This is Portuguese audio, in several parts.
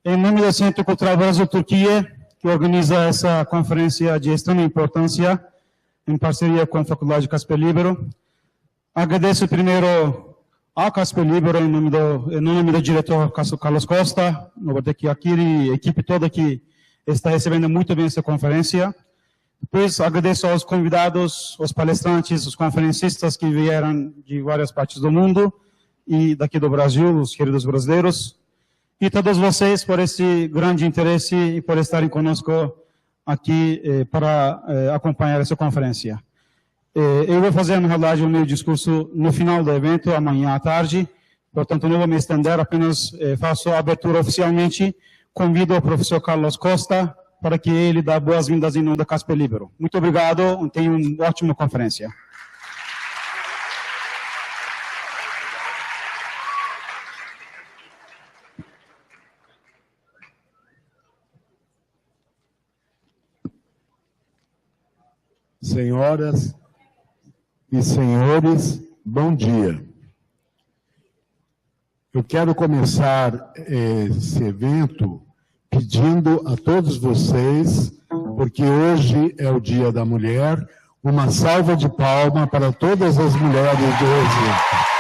Em nome do Centro Cultural Brasil-Turquia, que organiza essa conferência de extrema importância, em parceria com a Faculdade Casper Libero, agradeço primeiro ao Casper Libero, em nome do diretor Carlos Costa, Novatek Akiri e a equipe toda que está recebendo muito bem essa conferência. Depois, agradeço aos convidados, os palestrantes, os conferencistas que vieram de várias partes do mundo e daqui do Brasil, os queridos brasileiros. E todos vocês por esse grande interesse e por estarem conosco aqui para acompanhar essa conferência. Eu vou fazer, na verdade, o meu discurso no final do evento, amanhã à tarde. Portanto, não vou me estender, apenas faço a abertura oficialmente. Convido o professor Carlos Costa para que ele dê boas-vindas em nome da Casper Libero. Muito obrigado e tenha uma ótima conferência. Senhoras e senhores, bom dia. Eu quero começar esse evento pedindo a todos vocês, porque hoje é o Dia da Mulher, uma salva de palmas para todas as mulheres do Egito.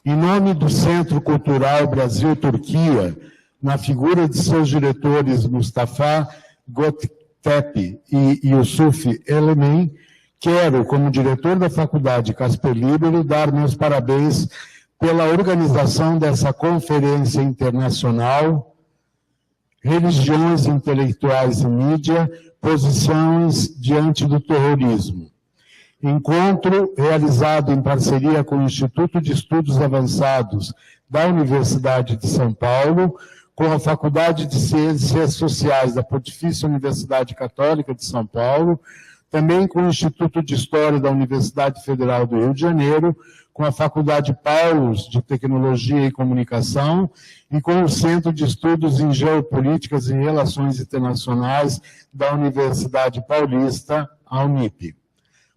Em nome do Centro Cultural Brasil-Turquia, na figura de seus diretores Mustafa Göktepe e Yusuf Elemen, quero, como diretor da Faculdade Casper Libero, dar meus parabéns pela organização dessa conferência internacional, Religiões, Intelectuais e Mídia, Posições diante do Terrorismo. Encontro realizado em parceria com o Instituto de Estudos Avançados da Universidade de São Paulo, com a Faculdade de Ciências Sociais da Pontifícia Universidade Católica de São Paulo, também com o Instituto de História da Universidade Federal do Rio de Janeiro, com a Faculdade Paulus de Tecnologia e Comunicação e com o Centro de Estudos em Geopolíticas e Relações Internacionais da Universidade Paulista, a Unip.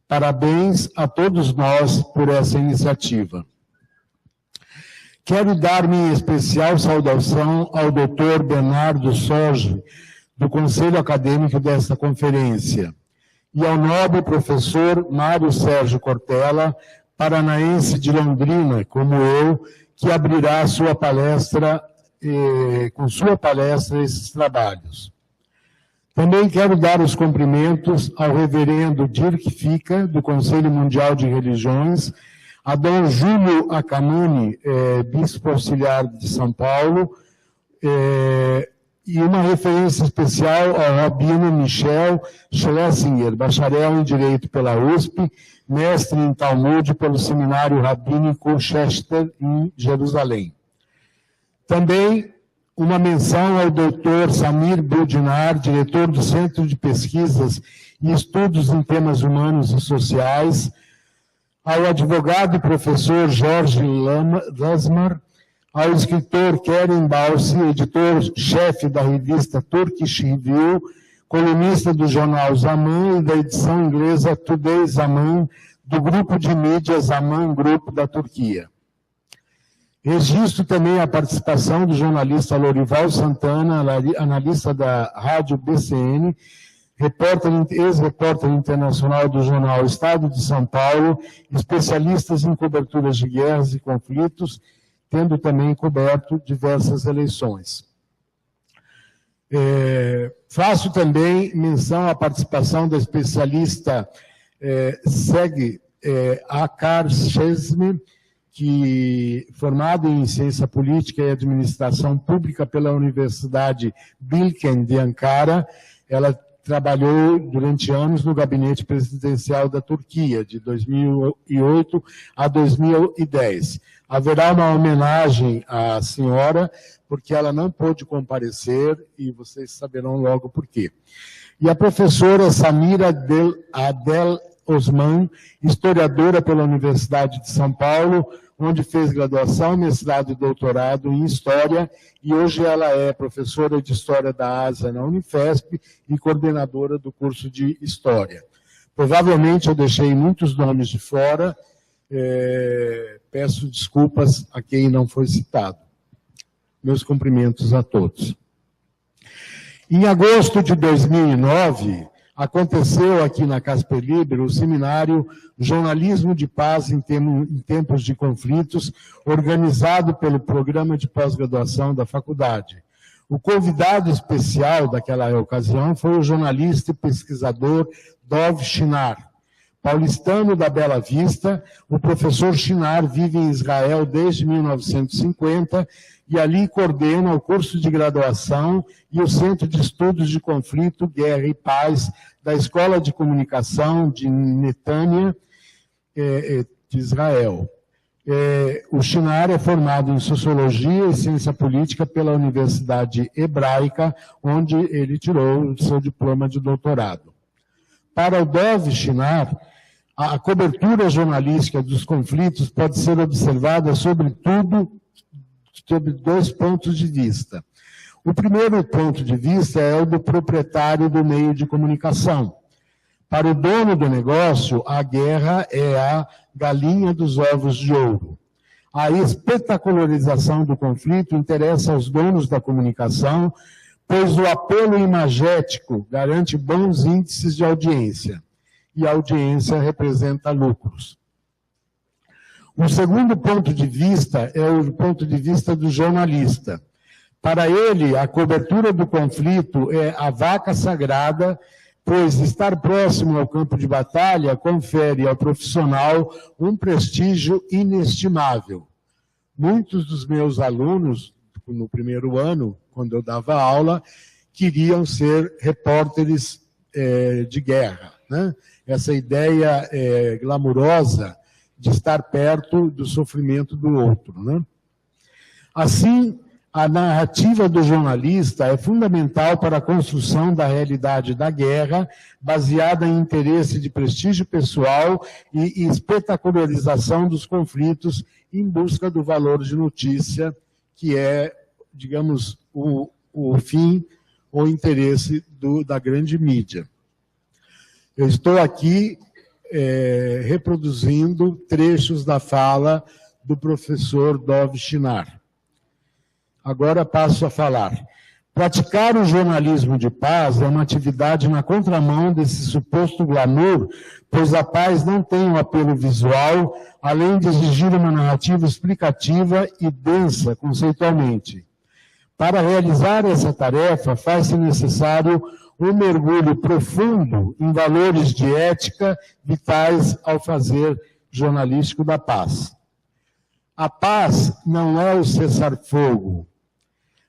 Parabéns a todos nós por essa iniciativa. Quero dar minha especial saudação ao Dr. Bernardo Sorge, do Conselho Acadêmico desta conferência, e ao nobre professor Mário Sérgio Cortella, paranaense de Londrina, como eu, que abrirá sua palestra, com sua palestra esses trabalhos. Também quero dar os cumprimentos ao reverendo Dirk Fica, do Conselho Mundial de Religiões, a Dom Júlio Acamani, bispo auxiliar de São Paulo, e uma referência especial ao Rabino Michel Schlesinger, bacharel em Direito pela USP, mestre em Talmud pelo Seminário Rabínico Chester, em Jerusalém. Também uma menção ao Dr. Samir Budnar, diretor do Centro de Pesquisas e Estudos em Temas Humanos e Sociais, ao advogado e professor Jorge Lasmar, ao escritor Kerem Balsi, editor-chefe da revista Turkish Review, colunista do jornal Zaman e da edição inglesa Today Zaman, do grupo de mídia Zaman Group da Turquia. Registro também a participação do jornalista Lorival Santana, analista da rádio BCN, ex-repórter internacional do jornal Estado de São Paulo, especialistas em coberturas de guerras e conflitos, tendo também coberto diversas eleições. Faço também menção à participação da especialista Seg Akar Chesme, que, formado em Ciência Política e Administração Pública pela Universidade Bilkent de Ankara, ela trabalhou durante anos no gabinete presidencial da Turquia, de 2008 a 2010. Haverá uma homenagem à senhora, porque ela não pôde comparecer, e vocês saberão logo por quê. E a professora Samira Adel Osman, historiadora pela Universidade de São Paulo, onde fez graduação, mestrado e doutorado em História, e hoje ela é professora de História da Ásia na Unifesp e coordenadora do curso de História. Provavelmente eu deixei muitos nomes de fora, peço desculpas a quem não foi citado. Meus cumprimentos a todos. Em agosto de 2009, aconteceu aqui na Casper Libero o seminário Jornalismo de Paz em Tempos de Conflitos, organizado pelo programa de pós-graduação da faculdade. O convidado especial daquela ocasião foi o jornalista e pesquisador Dov Shinar. Paulistano da Bela Vista, o professor Shinar vive em Israel desde 1950 e ali coordena o curso de graduação e o Centro de Estudos de Conflito, Guerra e Paz da Escola de Comunicação de Netânia, de Israel. O Shinar é formado em Sociologia e Ciência Política pela Universidade Hebraica, onde ele tirou o seu diploma de doutorado. Para o Dov Shinar, a cobertura jornalística dos conflitos pode ser observada, sobretudo, sob dois pontos de vista. O primeiro ponto de vista é o do proprietário do meio de comunicação. Para o dono do negócio, a guerra é a galinha dos ovos de ouro. A espetacularização do conflito interessa aos donos da comunicação, pois o apelo imagético garante bons índices de audiência, e a audiência representa lucros. O segundo ponto de vista é o ponto de vista do jornalista. Para ele, a cobertura do conflito é a vaca sagrada, pois estar próximo ao campo de batalha confere ao profissional um prestígio inestimável. Muitos dos meus alunos, no primeiro ano, quando eu dava aula, queriam ser repórteres de guerra, né? Essa ideia glamurosa de estar perto do sofrimento do outro, né? Assim, a narrativa do jornalista é fundamental para a construção da realidade da guerra, baseada em interesse de prestígio pessoal e espetacularização dos conflitos em busca do valor de notícia, que é, digamos, o fim ou interesse da grande mídia. Eu estou aqui reproduzindo trechos da fala do professor Dov Shinar. Agora passo a falar. Praticar o jornalismo de paz é uma atividade na contramão desse suposto glamour, pois a paz não tem um apelo visual, além de exigir uma narrativa explicativa e densa conceitualmente. Para realizar essa tarefa, faz-se necessário um mergulho profundo em valores de ética vitais ao fazer jornalístico da paz. A paz não é o cessar-fogo.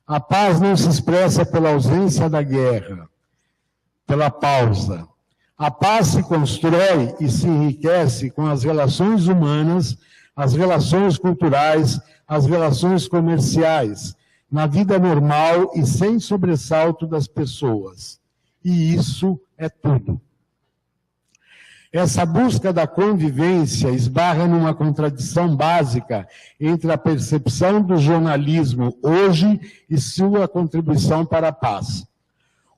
A paz não se expressa pela ausência da guerra, pela pausa. A paz se constrói e se enriquece com as relações humanas, as relações culturais, as relações comerciais, na vida normal e sem sobressalto das pessoas. E isso é tudo. Essa busca da convivência esbarra numa contradição básica entre a percepção do jornalismo hoje e sua contribuição para a paz.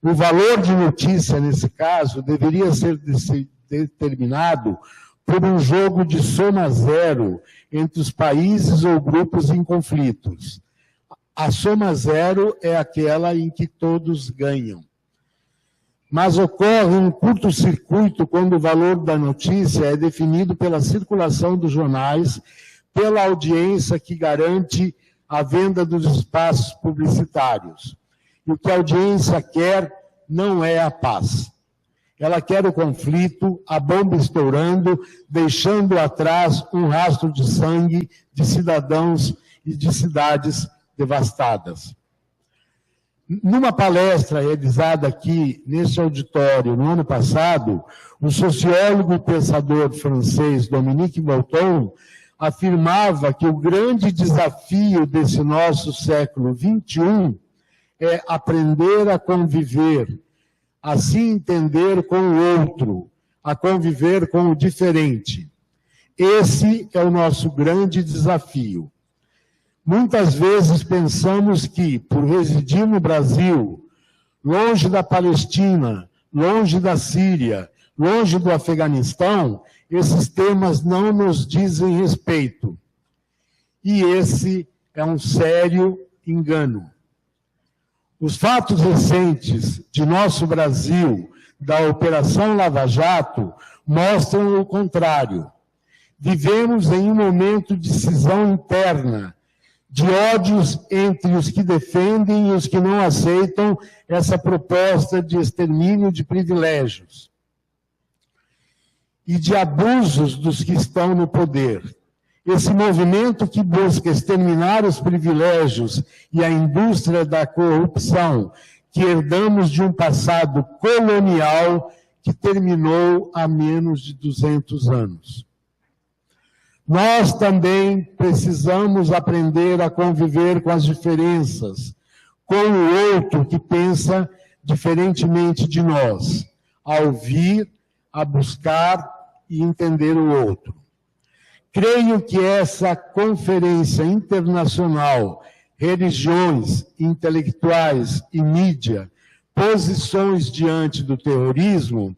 O valor de notícia, nesse caso, deveria ser determinado por um jogo de soma zero entre os países ou grupos em conflitos. A soma zero é aquela em que todos ganham. Mas ocorre um curto-circuito quando o valor da notícia é definido pela circulação dos jornais, pela audiência que garante a venda dos espaços publicitários. E o que a audiência quer não é a paz. Ela quer o conflito, a bomba estourando, deixando atrás um rastro de sangue de cidadãos e de cidades devastadas. Numa palestra realizada aqui, nesse auditório, no ano passado, o sociólogo e pensador francês Dominique Volton afirmava que o grande desafio desse nosso século XXI é aprender a conviver, a se entender com o outro, a conviver com o diferente. Esse é o nosso grande desafio. Muitas vezes pensamos que, por residir no Brasil, longe da Palestina, longe da Síria, longe do Afeganistão, esses temas não nos dizem respeito. E esse é um sério engano. Os fatos recentes de nosso Brasil, da Operação Lava Jato, mostram o contrário. Vivemos em um momento de cisão interna, de ódios entre os que defendem e os que não aceitam essa proposta de extermínio de privilégios e de abusos dos que estão no poder. Esse movimento que busca exterminar os privilégios e a indústria da corrupção que herdamos de um passado colonial que terminou há menos de 200 anos. Nós também precisamos aprender a conviver com as diferenças, com o outro que pensa diferentemente de nós, a ouvir, a buscar e entender o outro. Creio que essa conferência internacional, religiões, intelectuais e mídia, posições diante do terrorismo,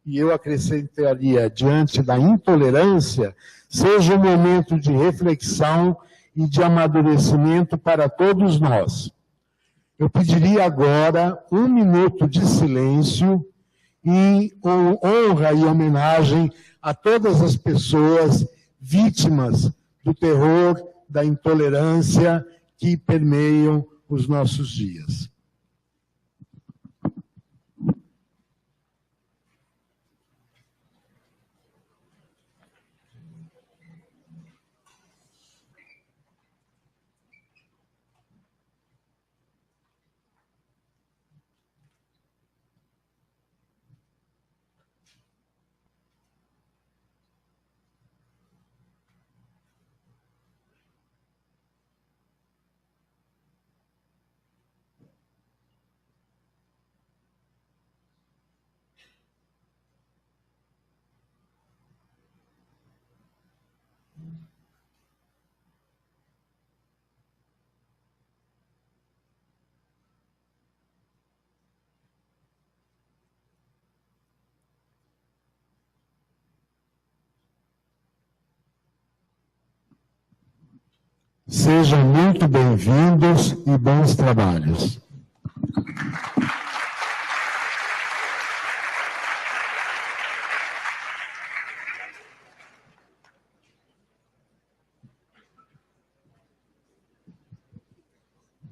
e eu acrescentaria diante da intolerância, seja um momento de reflexão e de amadurecimento para todos nós. Eu pediria agora 1 minuto de silêncio em honra e homenagem a todas as pessoas vítimas do terror, da intolerância que permeiam os nossos dias. Sejam muito bem-vindos e bons trabalhos.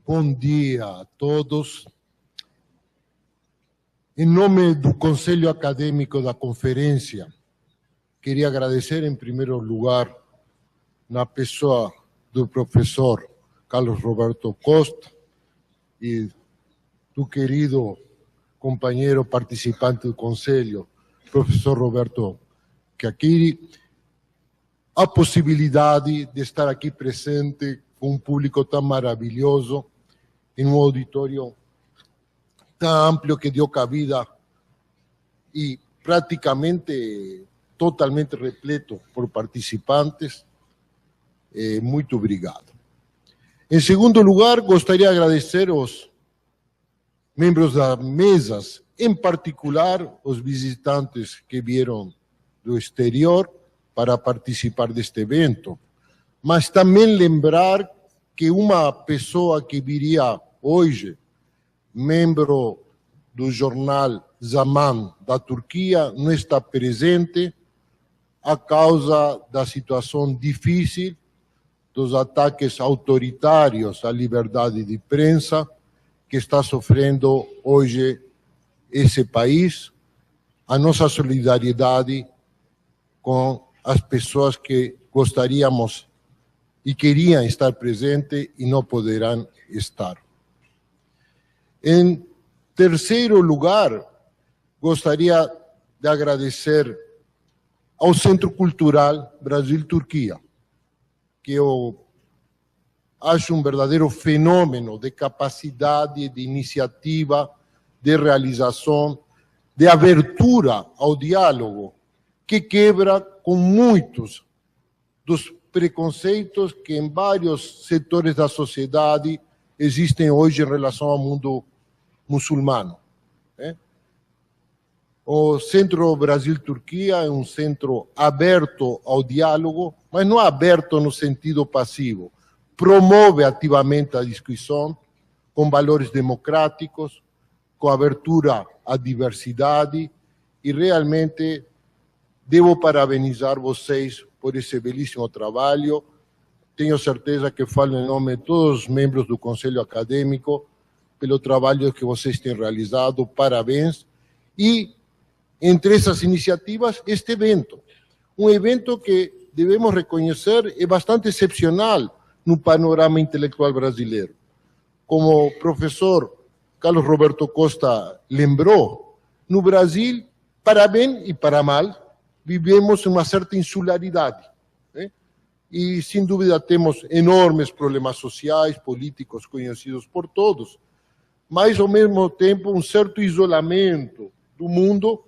Bom dia a todos. Em nome do Conselho Acadêmico da Conferência, queria agradecer, em primeiro lugar, na pessoa do professor Carlos Roberto Costa e do querido companheiro participante do Conselho, professor Roberto Chiacchieri, a possibilidade de estar aqui presente com um público tão maravilhoso, em um auditório tão amplo que deu cabida e praticamente totalmente repleto por participantes. Muito obrigado. Em segundo lugar, gostaria de agradecer aos membros das mesas, em particular os visitantes que vieram do exterior para participar deste evento, mas também lembrar que uma pessoa que viria hoje, membro do jornal Zaman da Turquia, não está presente a causa da situação difícil dos ataques autoritários à liberdade de imprensa que está sofrendo hoje esse país. A nossa solidariedade com as pessoas que gostaríamos e queriam estar presentes e não poderão estar. Em terceiro lugar, gostaria de agradecer ao Centro Cultural Brasil-Turquia, que eu acho um verdadeiro fenômeno de capacidade, de iniciativa, de realização, de abertura ao diálogo, que quebra com muitos dos preconceitos que em vários setores da sociedade existem hoje em relação ao mundo muçulmano. O Centro Brasil-Turquia é um centro aberto ao diálogo, mas não aberto no sentido passivo. Promove ativamente a discussão com valores democráticos, com abertura à diversidade, e realmente devo parabenizar vocês por esse belíssimo trabalho. Tenho certeza que falo em nome de todos os membros do Conselho Acadêmico pelo trabalho que vocês têm realizado. Parabéns. E, entre essas iniciativas, este evento. Um evento que, devemos reconhecer, é bastante excepcional no panorama intelectual brasileiro. Como o professor Carlos Roberto Costa lembrou, no Brasil, para bem e para mal, vivemos uma certa insularidade. E, sem dúvida, temos enormes problemas sociais, políticos, conhecidos por todos, mas, ao mesmo tempo, um certo isolamento do mundo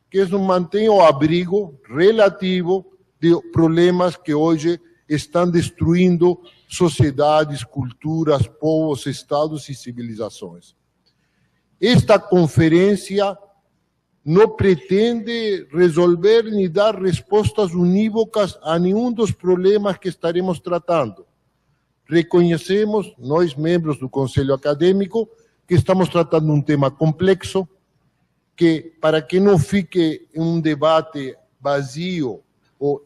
que nos mantém ao abrigo relativo de problemas que hoje estão destruindo sociedades, culturas, povos, estados e civilizações. Esta conferência não pretende resolver nem dar respostas unívocas a nenhum dos problemas que estaremos tratando. Reconhecemos, nós, membros do Conselho Acadêmico, que estamos tratando um tema complexo, que, para que não fique um debate vazio ou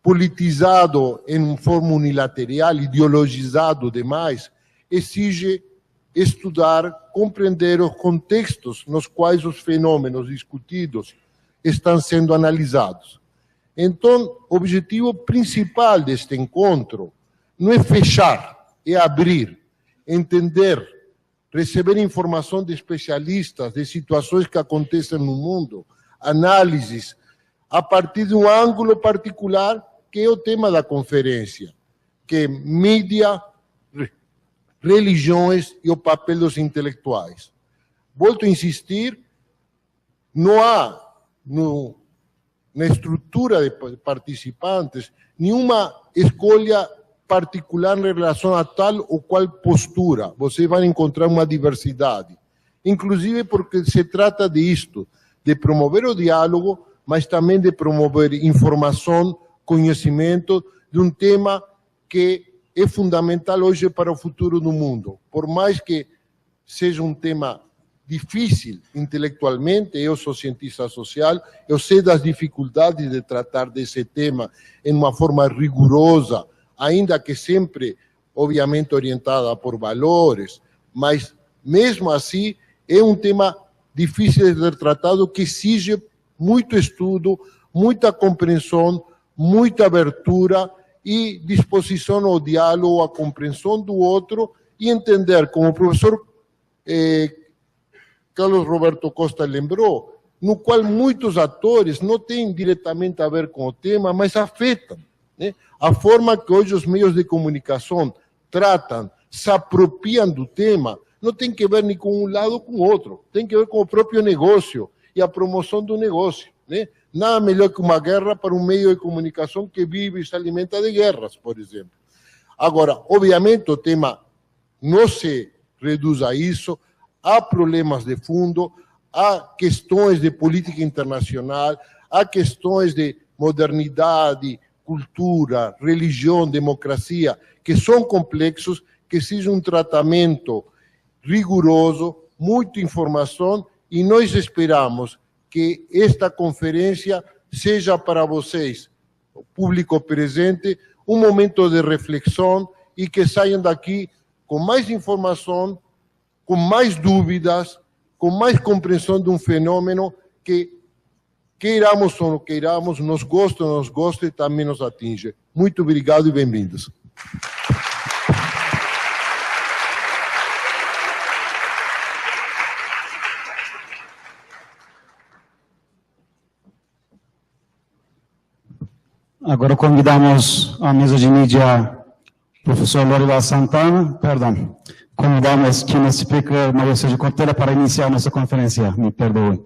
politizado em forma unilateral, ideologizado demais, exige estudar, compreender os contextos nos quais os fenômenos discutidos estão sendo analisados. Então, o objetivo principal deste encontro não é fechar, é abrir, entender, receber informação de especialistas, de situações que acontecem no mundo, análises, a partir de um ângulo particular, que é o tema da conferência, que é mídia, religiões e o papel dos intelectuais. Volto a insistir, não há na estrutura de participantes nenhuma escolha particular em relação a tal ou qual postura. Você vai encontrar uma diversidade, inclusive porque se trata disto, de promover o diálogo, mas também de promover informação, conhecimento de um tema que é fundamental hoje para o futuro do mundo. Por mais que seja um tema difícil intelectualmente, eu sou cientista social, eu sei das dificuldades de tratar desse tema em uma forma rigorosa, ainda que sempre, obviamente, orientada por valores, mas, mesmo assim, é um tema difícil de ser tratado, que exige muito estudo, muita compreensão, muita abertura e disposição ao diálogo, à compreensão do outro, e entender, como o professor Carlos Roberto Costa lembrou, no qual muitos atores não têm diretamente a ver com o tema, mas afetam. A forma que hoje os meios de comunicação tratam, se apropriam do tema, não tem que ver nem com um lado ou com o outro, tem que ver com o próprio negócio e a promoção do negócio. Nada melhor que uma guerra para um meio de comunicação que vive e se alimenta de guerras, por exemplo. Agora, obviamente, o tema não se reduz a isso, há problemas de fundo, há questões de política internacional, há questões de modernidade, cultura, religião, democracia, que são complexos, que exigem um tratamento rigoroso, muita informação, e nós esperamos que esta conferência seja para vocês, o público presente, um momento de reflexão e que saiam daqui com mais informação, com mais dúvidas, com mais compreensão de um fenômeno que, queiramos ou não queiramos, nos gosta e também nos atinge. Muito obrigado e bem-vindos. Agora convidamos à mesa de mídia o professor Lourival Santana, convidamos keynote speaker Maria Sérgio Cortella para iniciar nossa conferência. Me perdoe.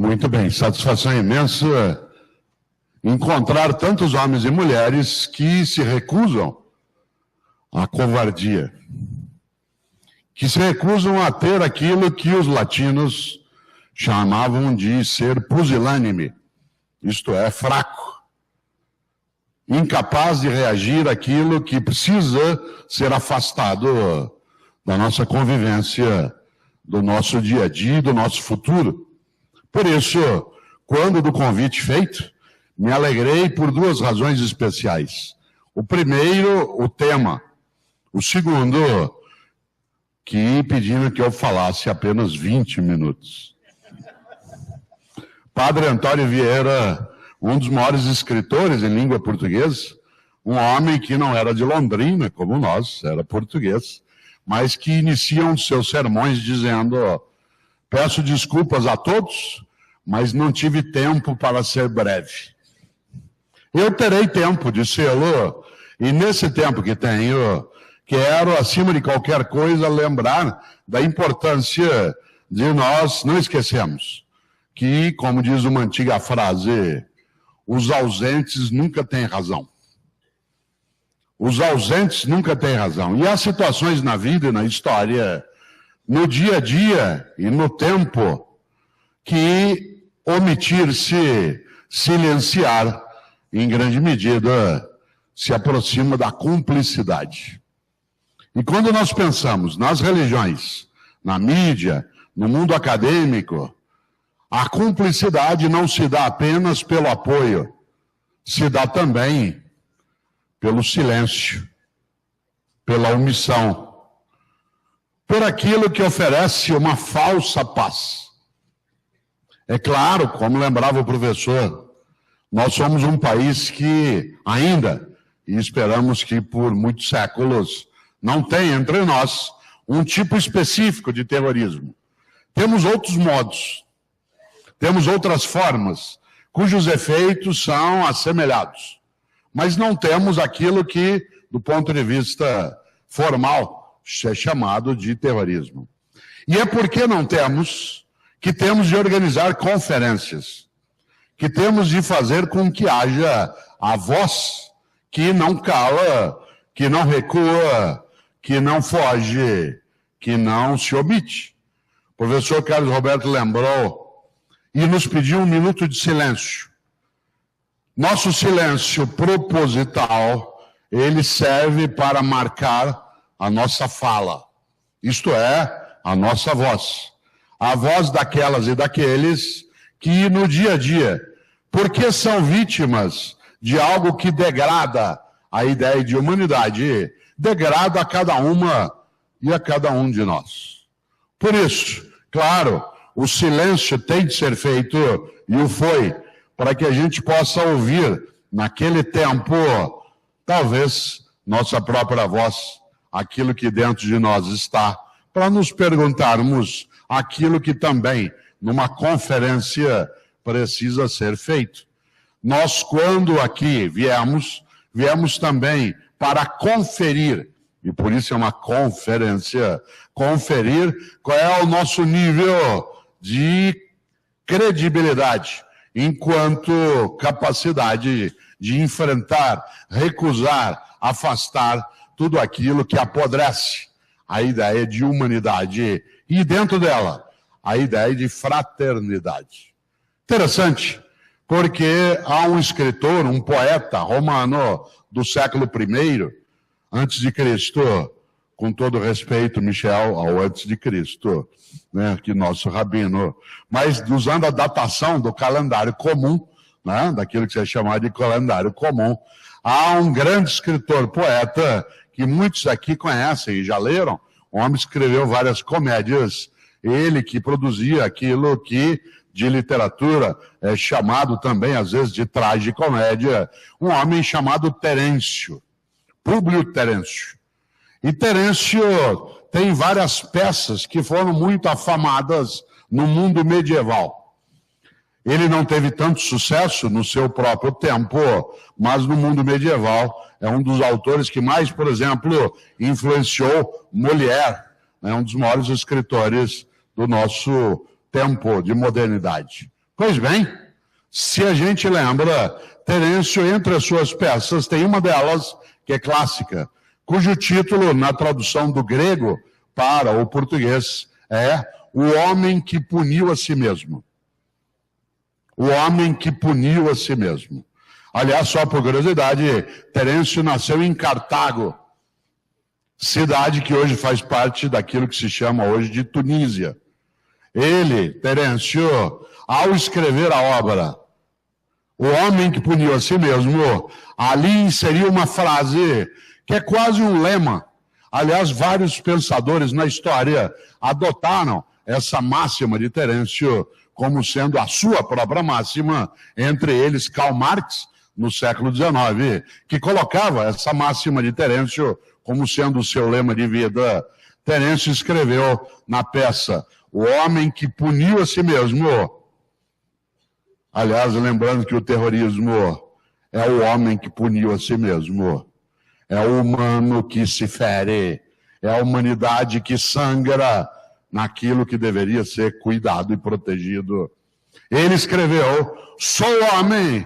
Muito bem, satisfação imensa encontrar tantos homens e mulheres que se recusam à covardia, que se recusam a ter aquilo que os latinos chamavam de ser pusilânime, isto é, fraco, incapaz de reagir àquilo que precisa ser afastado da nossa convivência, do nosso dia a dia e do nosso futuro. Por isso, quando do convite feito, me alegrei por duas razões especiais. O primeiro, o tema. O segundo, que pediram que eu falasse apenas 20 minutos. Padre Antônio Vieira, um dos maiores escritores em língua portuguesa, um homem que não era de Londrina, como nós, era português, mas que inicia um de seus sermões dizendo: peço desculpas a todos, mas não tive tempo para ser breve. Eu terei tempo de sê-lo, e nesse tempo que tenho, quero, acima de qualquer coisa, lembrar da importância de nós não esquecermos que, como diz uma antiga frase, os ausentes nunca têm razão. Os ausentes nunca têm razão. E há situações na vida e na história, no dia a dia e no tempo, que omitir-se, silenciar, em grande medida, se aproxima da cumplicidade. E quando nós pensamos nas religiões, na mídia, no mundo acadêmico, a cumplicidade não se dá apenas pelo apoio, se dá também pelo silêncio, pela omissão, por aquilo que oferece uma falsa paz. É claro, como lembrava o professor, nós somos um país que ainda, e esperamos que por muitos séculos, não tem entre nós um tipo específico de terrorismo. Temos outros modos, temos outras formas, cujos efeitos são assemelhados. Mas não temos aquilo que, do ponto de vista formal, é chamado de terrorismo. E é porque não temos que temos de organizar conferências, que temos de fazer com que haja a voz que não cala, que não recua, que não foge, que não se omite. O professor Carlos Roberto lembrou e nos pediu um minuto de silêncio. Nosso silêncio proposital, ele serve para marcar a nossa fala, isto é, a nossa voz. A voz daquelas e daqueles que no dia a dia, porque são vítimas de algo que degrada a ideia de humanidade, degrada a cada uma e a cada um de nós. Por isso, claro, o silêncio tem de ser feito, e o foi, para que a gente possa ouvir, naquele tempo, talvez, nossa própria voz, aquilo que dentro de nós está, para nos perguntarmos aquilo que também, numa conferência, precisa ser feito. Nós, quando aqui viemos também para conferir, e por isso é uma conferência, conferir qual é o nosso nível de credibilidade, enquanto capacidade de enfrentar, recusar, afastar tudo aquilo que apodrece a ideia de humanidade e, dentro dela, a ideia de fraternidade. Interessante, porque há um escritor, um poeta romano do século I, antes de Cristo, com todo respeito, Michel, ao antes de Cristo, né, que nosso rabino, mas usando a datação do calendário comum, né, daquilo que se chama de calendário comum, há um grande escritor, poeta, que muitos aqui conhecem e já leram. O homem escreveu várias comédias, ele que produzia aquilo que de literatura é chamado também, às vezes, de tragicomédia, um homem chamado Terêncio, Públio Terêncio. E Terêncio tem várias peças que foram muito afamadas no mundo medieval. Ele não teve tanto sucesso no seu próprio tempo, mas no mundo medieval é um dos autores que mais, por exemplo, influenciou Molière, né, um dos maiores escritores do nosso tempo de modernidade. Pois bem, se a gente lembra, Terêncio, entre as suas peças, tem uma delas que é clássica, cujo título, na tradução do grego para o português, é O Homem que Puniu a Si Mesmo. O Homem que Puniu a Si Mesmo. Aliás, só por curiosidade, Terêncio nasceu em Cartago, cidade que hoje faz parte daquilo que se chama hoje de Tunísia. Ele, Terêncio, ao escrever a obra O Homem que Puniu a Si Mesmo, ali inseriu uma frase que é quase um lema. Aliás, vários pensadores na história adotaram essa máxima de Terêncio como sendo a sua própria máxima, entre eles Karl Marx, no século XIX, que colocava essa máxima de Terêncio como sendo o seu lema de vida. Terêncio escreveu na peça O Homem que Puniu a Si Mesmo. Aliás, lembrando que o terrorismo é o homem que puniu a si mesmo. É o humano que se fere. É a humanidade que sangra naquilo que deveria ser cuidado e protegido. Ele escreveu, sou homem.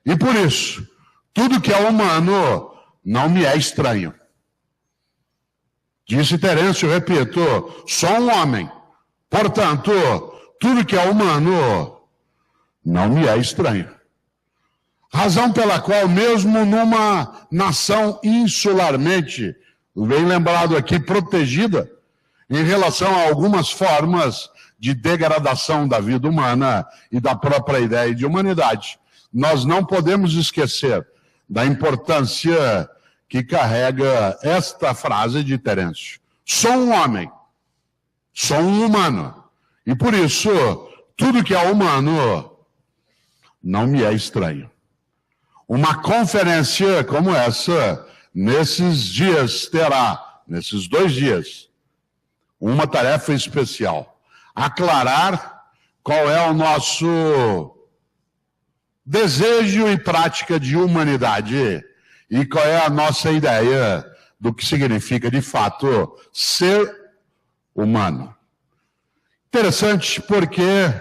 E por isso, tudo que é humano não me é estranho. Disse Terêncio, repito, sou um homem. Portanto, tudo que é humano não me é estranho. Razão pela qual, mesmo numa nação insularmente, bem lembrado aqui, protegida, em relação a algumas formas de degradação da vida humana e da própria ideia de humanidade, nós não podemos esquecer da importância que carrega esta frase de Terêncio. Sou um homem, sou um humano, e por isso, tudo que é humano não me é estranho. Uma conferência como essa, nesses dias, terá, nesses 2 dias, uma tarefa especial. Aclarar qual é o nosso desejo e prática de humanidade e qual é a nossa ideia do que significa, de fato, ser humano. Interessante porque,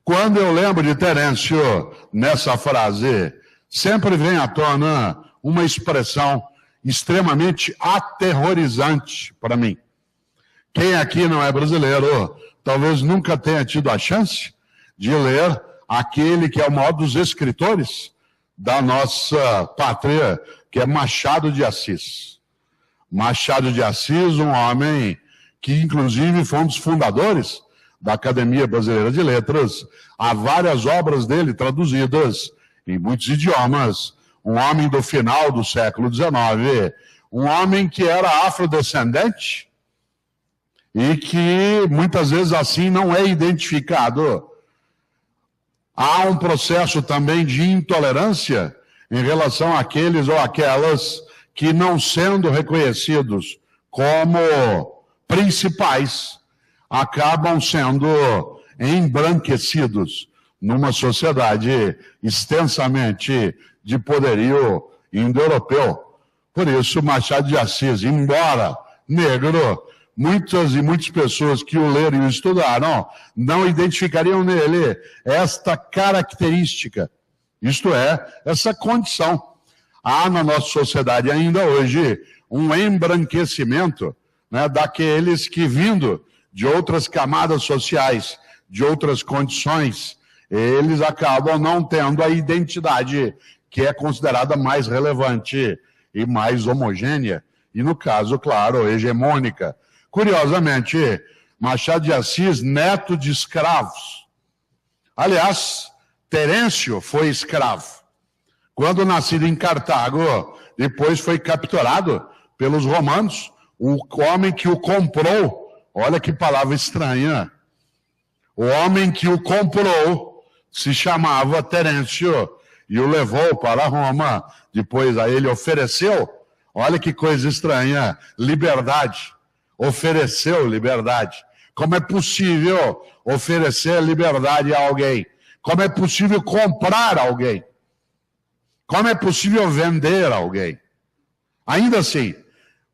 quando eu lembro de Terêncio, nessa frase, sempre vem à tona uma expressão extremamente aterrorizante para mim. Quem aqui não é brasileiro, talvez nunca tenha tido a chance de ler aquele que é o maior dos escritores da nossa pátria, que é Machado de Assis. Machado de Assis, um homem que inclusive foi um dos fundadores da Academia Brasileira de Letras, há várias obras dele traduzidas em muitos idiomas, um homem do final do século XIX, um homem que era afrodescendente e que muitas vezes assim não é identificado. Há um processo também de intolerância em relação àqueles ou aquelas que, não sendo reconhecidos como principais, acabam sendo embranquecidos numa sociedade extensamente de poderio indo-europeu. Por isso, Machado de Assis, embora negro, muitas e muitas pessoas que o leram e o estudaram não identificariam nele esta característica, isto é, essa condição. Há na nossa sociedade ainda hoje um embranquecimento, né, daqueles que, vindo de outras camadas sociais, de outras condições, eles acabam não tendo a identidade que é considerada mais relevante e mais homogênea, e no caso, claro, hegemônica. Curiosamente, Machado de Assis, neto de escravos. Aliás, Terêncio foi escravo. Quando nascido em Cartago, depois foi capturado pelos romanos, o homem que o comprou, olha que palavra estranha, o homem que o comprou se chamava Terêncio e o levou para Roma. Depois a ele ofereceu, olha que coisa estranha, liberdade. Ofereceu liberdade. Como é possível oferecer liberdade a alguém? Como é possível comprar alguém? Como é possível vender alguém? Ainda assim,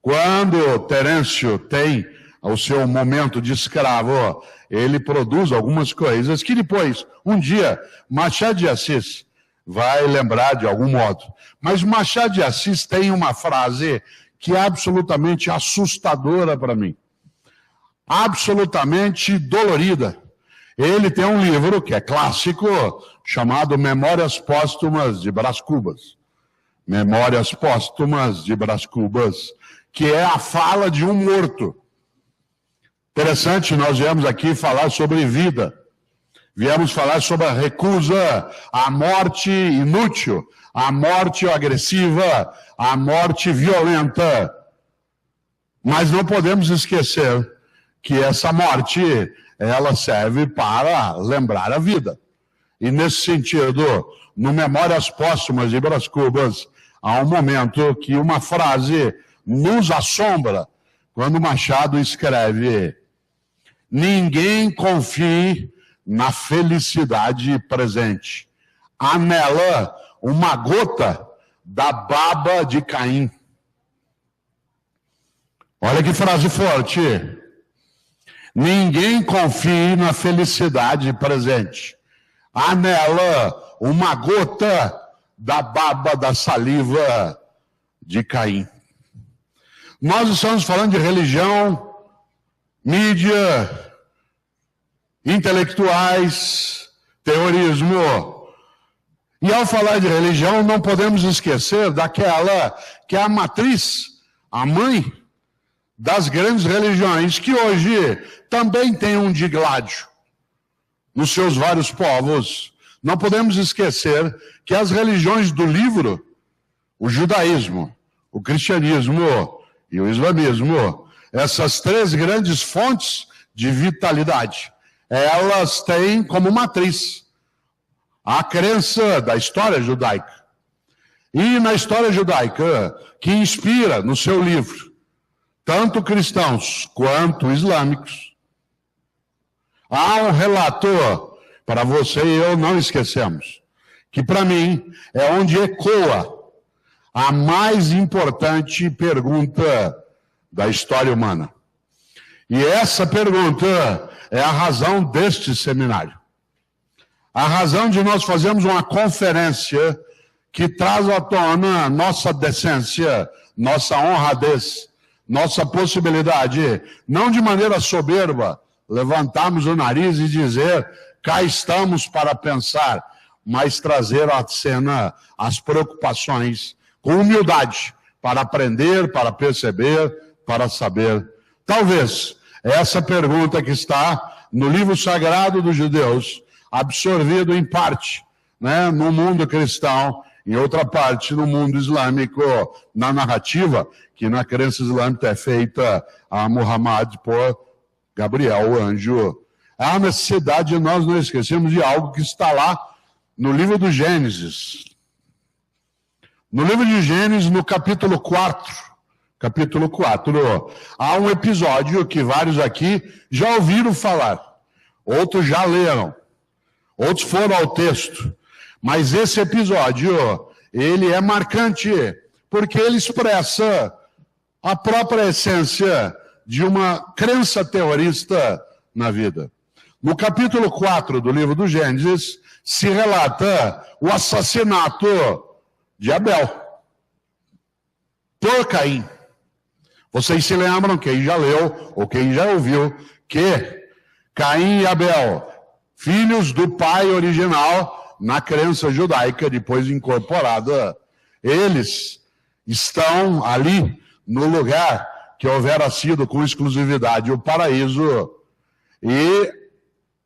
quando Terêncio tem o seu momento de escravo, ele produz algumas coisas que depois, um dia, Machado de Assis vai lembrar de algum modo. Mas Machado de Assis tem uma frase que é absolutamente assustadora para mim. Absolutamente dolorida. Ele tem um livro que é clássico, chamado Memórias Póstumas de Brás Cubas. Memórias Póstumas de Brás Cubas, que é a fala de um morto. Interessante, nós viemos aqui falar sobre vida. Viemos falar sobre a recusa à morte inútil, à morte agressiva, à morte violenta. Mas não podemos esquecer que essa morte, ela serve para lembrar a vida. E nesse sentido, no Memórias Póstumas de Brás Cubas, há um momento que uma frase nos assombra, quando Machado escreve: ninguém confie na felicidade presente. Há nela uma gota da baba de Caim. Olha que frase forte. Ninguém confie na felicidade presente. Há nela uma gota da baba, da saliva de Caim. Nós estamos falando de religião, mídia, intelectuais, terrorismo. E ao falar de religião, não podemos esquecer daquela que é a matriz, a mãe das grandes religiões, que hoje também tem um digládio nos seus vários povos. Não podemos esquecer que as religiões do livro, o judaísmo, o cristianismo e o islamismo, essas três grandes fontes de vitalidade, elas têm como matriz a crença da história judaica. E na história judaica, que inspira no seu livro, tanto cristãos quanto islâmicos, há um relato, para você e eu não esquecemos, que para mim é onde ecoa a mais importante pergunta da história humana. E essa pergunta é a razão deste seminário. A razão de nós fazermos uma conferência que traz à tona nossa decência, nossa honradez, nossa possibilidade, não de maneira soberba, levantarmos o nariz e dizer, cá estamos para pensar, mas trazer à cena as preocupações com humildade, para aprender, para perceber, para saber. Talvez essa pergunta que está no livro sagrado dos judeus, absorvido em parte, no mundo cristão, em outra parte no mundo islâmico, na narrativa, que na crença islâmica é feita a Muhammad por Gabriel, o anjo. Há a necessidade de nós não esquecermos de algo que está lá no livro do Gênesis. No livro de Gênesis, no capítulo 4, há um episódio que vários aqui já ouviram falar, outros já leram, outros foram ao texto, mas esse episódio, ele é marcante, porque ele expressa a própria essência de uma crença terrorista na vida. No capítulo 4 do livro do Gênesis, se relata o assassinato de Abel por Caim. Vocês se lembram, quem já leu ou quem já ouviu, que Caim e Abel, filhos do pai original na crença judaica, depois incorporada, eles estão ali no lugar que houvera sido com exclusividade o paraíso, e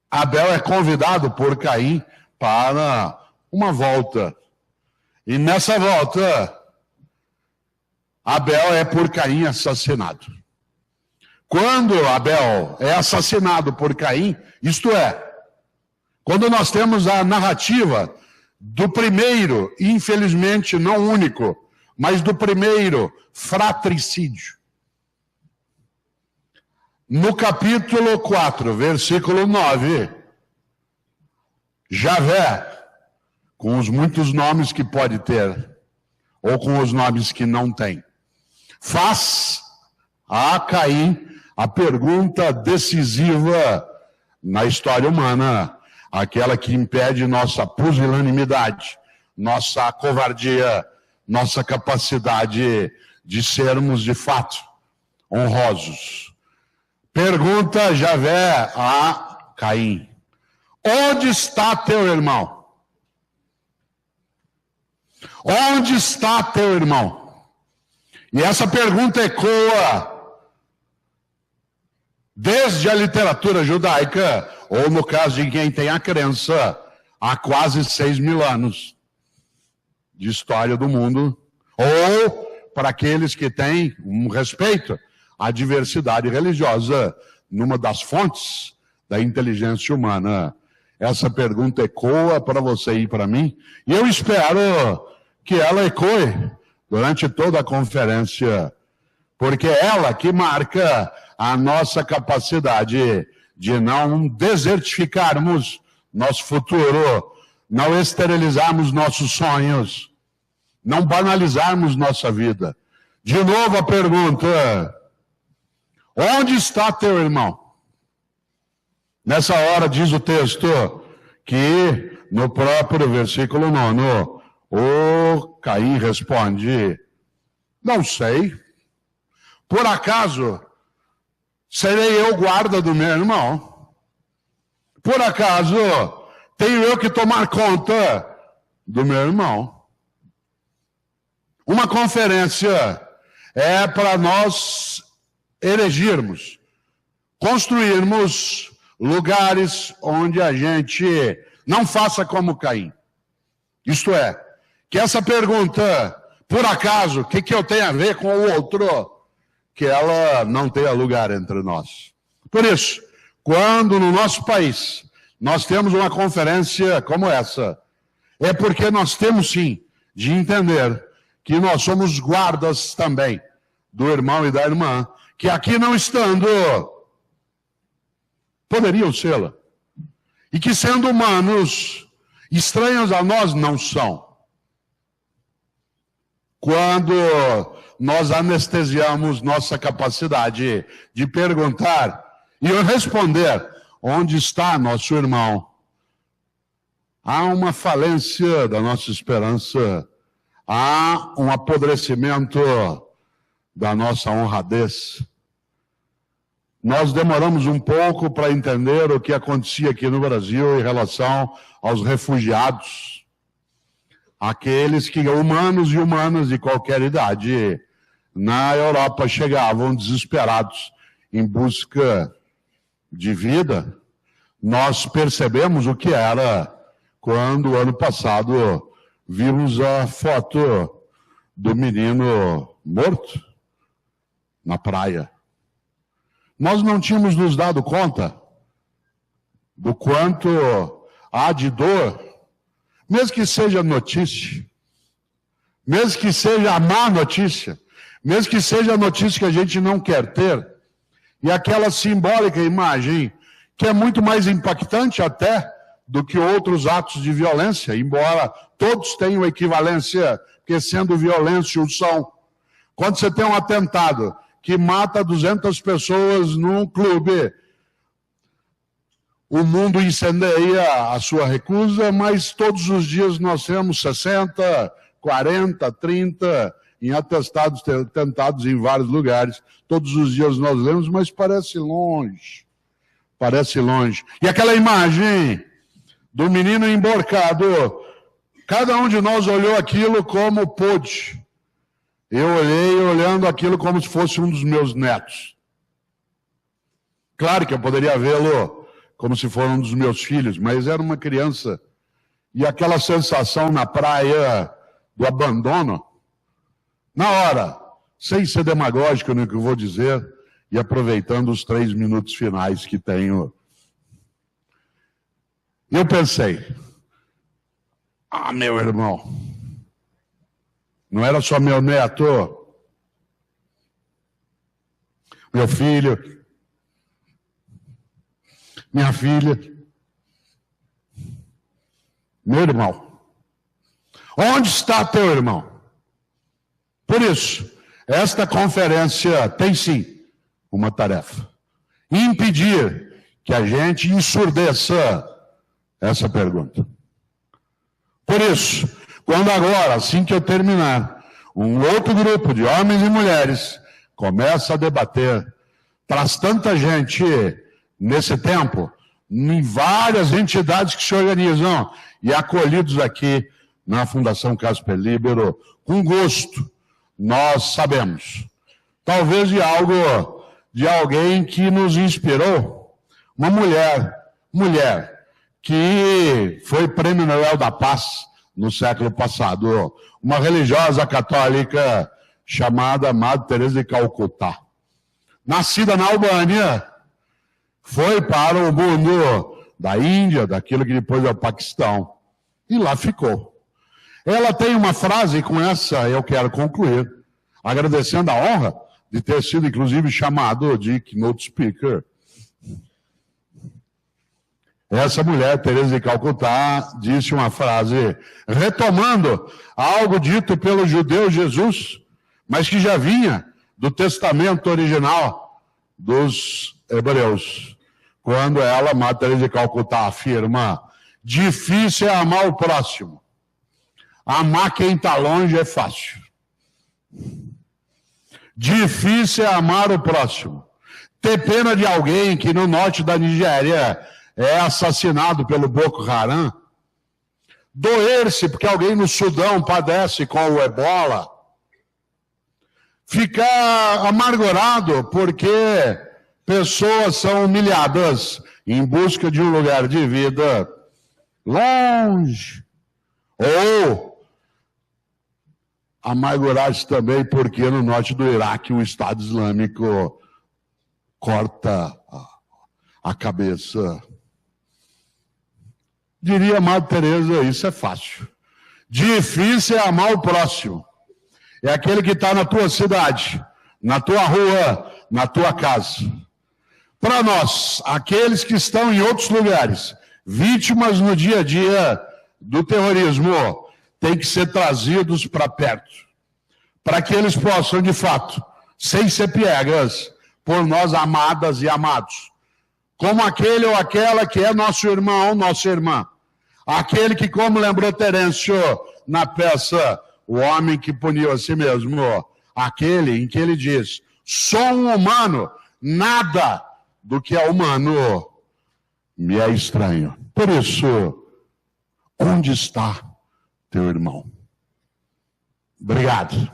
Abel é convidado por Caim para uma volta. E nessa volta, Abel é por Caim assassinado. Quando Abel é assassinado por Caim, isto é, quando nós temos a narrativa do primeiro, infelizmente não único, mas do primeiro fratricídio. No capítulo 4, versículo 9, Javé, com os muitos nomes que pode ter, ou com os nomes que não tem, faz a Caim a pergunta decisiva na história humana, aquela que impede nossa pusilanimidade, nossa covardia, nossa capacidade de sermos, de fato, honrosos. Pergunta Javé a Caim: onde está teu irmão? Onde está teu irmão? E essa pergunta ecoa desde a literatura judaica, ou no caso de quem tem a crença, há quase 6.000 anos de história do mundo, ou para aqueles que têm um respeito à diversidade religiosa, numa das fontes da inteligência humana. Essa pergunta ecoa para você e para mim, e eu espero que ela ecoe durante toda a conferência, porque é ela que marca a nossa capacidade de não desertificarmos nosso futuro, não esterilizarmos nossos sonhos, não banalizarmos nossa vida. De novo a pergunta: onde está teu irmão? Nessa hora diz o texto que no próprio versículo 9, o Caim responde: não sei. Por acaso serei eu guarda do meu irmão? Por acaso tenho eu que tomar conta do meu irmão? Uma conferência é para nós erigirmos, construirmos lugares onde a gente não faça como Caim. Isto é, que essa pergunta, por acaso, o que eu tenho a ver com o outro, que ela não tenha lugar entre nós. Por isso, quando no nosso país nós temos uma conferência como essa, é porque nós temos sim de entender que nós somos guardas também do irmão e da irmã, que aqui não estando, poderiam sê-la. E que sendo humanos, estranhos a nós não são. Quando nós anestesiamos nossa capacidade de perguntar e responder onde está nosso irmão, há uma falência da nossa esperança, há um apodrecimento da nossa honradez. Nós demoramos um pouco para entender o que acontecia aqui no Brasil em relação aos refugiados, aqueles que, humanos e humanas de qualquer idade, na Europa chegavam desesperados em busca de vida. Nós percebemos o que era quando, ano passado, vimos a foto do menino morto na praia. Nós não tínhamos nos dado conta do quanto há de dor, mesmo que seja notícia, mesmo que seja a má notícia, mesmo que seja a notícia que a gente não quer ter, e aquela simbólica imagem, que é muito mais impactante até do que outros atos de violência, embora todos tenham equivalência, porque sendo violência o são. Quando você tem um atentado que mata 200 pessoas num clube, o mundo incendeia a sua recusa, mas todos os dias nós temos 60, 40, 30 em atestados tentados em vários lugares. Todos os dias nós lemos, mas parece longe. Parece longe. E aquela imagem do menino emborcado, cada um de nós olhou aquilo como pôde. Eu olhei olhando aquilo como se fosse um dos meus netos. Claro que eu poderia vê-lo como se fosse um dos meus filhos, mas era uma criança. E aquela sensação na praia do abandono, na hora, sem ser demagógico no que eu vou dizer, e aproveitando os 3 minutos finais que tenho, eu pensei, meu irmão, não era só meu neto, meu filho, minha filha, meu irmão. Onde está teu irmão? Por isso, esta conferência tem sim uma tarefa: impedir que a gente ensurdeça essa pergunta. Por isso, quando agora, assim que eu terminar, um outro grupo de homens e mulheres começa a debater, traz tanta gente nesse tempo, em várias entidades que se organizam e acolhidos aqui na Fundação Casper Libero, com gosto, nós sabemos. Talvez de alguém que nos inspirou, uma mulher que foi Prêmio Nobel da Paz no século passado, uma religiosa católica chamada Madre Teresa de Calcutá. Nascida na Albânia, foi para o mundo da Índia, daquilo que depois é o Paquistão, e lá ficou. Ela tem uma frase, e com essa eu quero concluir, agradecendo a honra de ter sido, inclusive, chamado de keynote speaker. Essa mulher, Teresa de Calcutá, disse uma frase, retomando algo dito pelo judeu Jesus, mas que já vinha do testamento original dos hebreus. Quando ela, Madre Teresa de Calcutá, afirma, difícil é amar o próximo. Amar quem está longe é fácil. Difícil é amar o próximo. Ter pena de alguém que no norte da Nigéria é assassinado pelo Boko Haram. Doer-se porque alguém no Sudão padece com o ebola. Ficar amargurado porque pessoas são humilhadas em busca de um lugar de vida longe. Ou amargurar-se também porque no norte do Iraque o Estado Islâmico corta a cabeça. Diria Madre Teresa, isso é fácil. Difícil é amar o próximo. É aquele que está na tua cidade, na tua rua, na tua casa. Para nós, aqueles que estão em outros lugares, vítimas no dia a dia do terrorismo, têm que ser trazidos para perto, para que eles possam, de fato, sem ser piegas, por nós amadas e amados, como aquele ou aquela que é nosso irmão, nossa irmã. Aquele que, como lembrou Terêncio na peça O Homem que Puniu a Si Mesmo, aquele em que ele diz, sou um humano, nada do que é humano me é estranho. Por isso, onde está teu irmão? Obrigado.